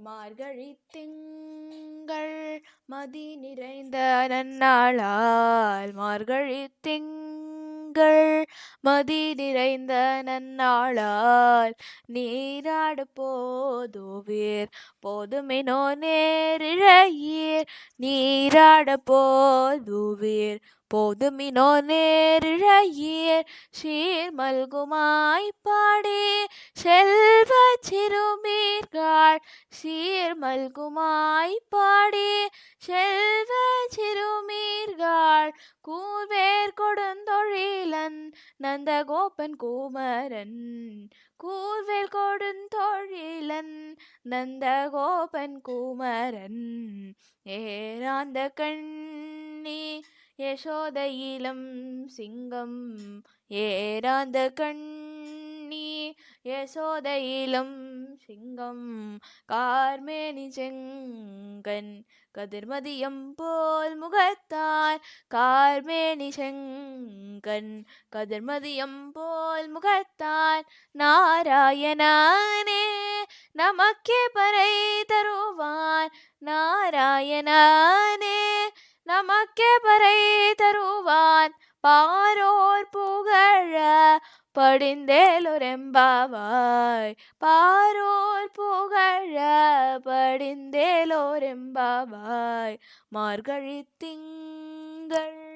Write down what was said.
மார்கழி திங்கள் மதி நிறைந்த நன்னாளால் மார்கழி திங்கள் மதி நிறைந்த நன்னாளால் நீராட போதுவீர் போதுமினோ நேரிழையீர் நீராட போதுவீர் போதுமினோ நேரிழையீர் சீர் மல்குமாய் பாடி செல்வ சிறுமீர்கள் சீர் மல்குமாய் பாடி செல்வ சிறுமீர்கள் கூவேர் கொடுந்தொழிலன் நந்தகோபன் குமரன் கூவேல் கொடுந்தொழிலன் நந்தகோபன் குமரன் ஏராந்த கண்ணி யசோத இளம் சிங்கம் ஏராந்த கண்ணி யசோத இளம் சிங்கம் கார்மேனி செங்கன் கதிர்மதியம் போல் முகத்தார் கார்மேனி செங்கன் கதிர்மதியம் போல் முகத்தார் நாராயணனே நமக்கே பறை தருவான் நாராயணனே நமக்கே பறை தருவான் பாரோர் புகழ படிந்தேலோரெம்பாவாய் பாரோர் புகழ படிந்தேலோரெம்பாவாய் மார்கழி திங்கள்